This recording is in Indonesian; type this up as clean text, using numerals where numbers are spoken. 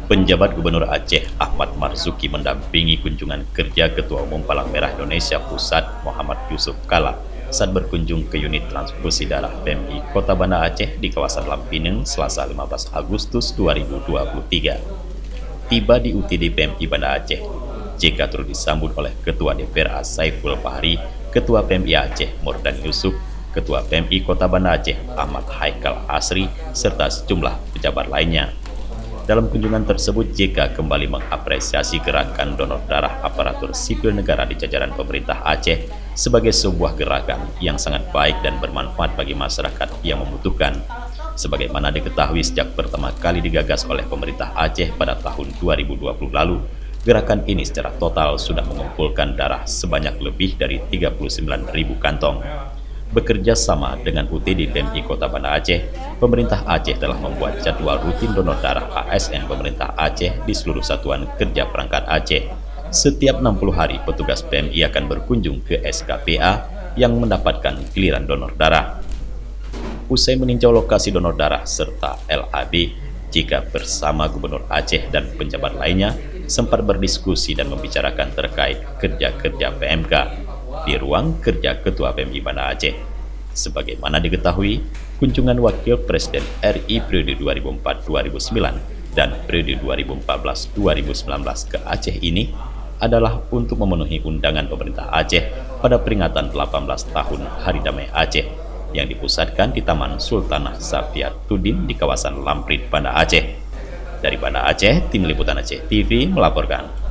Penjabat Gubernur Aceh Ahmad Marzuki mendampingi kunjungan kerja Ketua Umum Palang Merah Indonesia Pusat Muhammad Yusuf Kala saat berkunjung ke unit transfusi darah PMI Kota Banda Aceh di kawasan Lampineng Selasa 15 Agustus 2023. Tiba di UTD PMI Banda Aceh, JK turut disambut oleh Ketua DPRA Saiful Bahri, Ketua PMI Aceh Mordan Yusuf, Ketua PMI Kota Banda Aceh Ahmad Haikal Asri, serta sejumlah pejabat lainnya. Dalam kunjungan tersebut, JK kembali mengapresiasi gerakan donor darah aparatur sipil negara di jajaran pemerintah Aceh sebagai sebuah gerakan yang sangat baik dan bermanfaat bagi masyarakat yang membutuhkan. Sebagaimana diketahui sejak pertama kali digagas oleh pemerintah Aceh pada tahun 2020 lalu, gerakan ini secara total sudah mengumpulkan darah sebanyak lebih dari 39.000 kantong. Bekerja sama dengan UTD PMI Kota Banda Aceh, pemerintah Aceh telah membuat jadwal rutin donor darah ASN pemerintah Aceh di seluruh satuan kerja perangkat Aceh. Setiap 60 hari, petugas PMI akan berkunjung ke SKPA yang mendapatkan giliran donor darah. Usai meninjau lokasi donor darah serta LAB, JK bersama Gubernur Aceh dan penjabat lainnya sempat berdiskusi dan membicarakan terkait kerja-kerja PMK di ruang kerja Ketua PMI Banda Aceh. Sebagaimana diketahui, kunjungan Wakil Presiden RI periode 2004-2009 dan periode 2014-2019 ke Aceh ini adalah untuk memenuhi undangan pemerintah Aceh pada peringatan 18 tahun Hari Damai Aceh yang dipusatkan di Taman Sultanah Safiatuddin di kawasan Lamprit, Banda Aceh. Dari Banda Aceh, Tim Liputan Aceh TV melaporkan.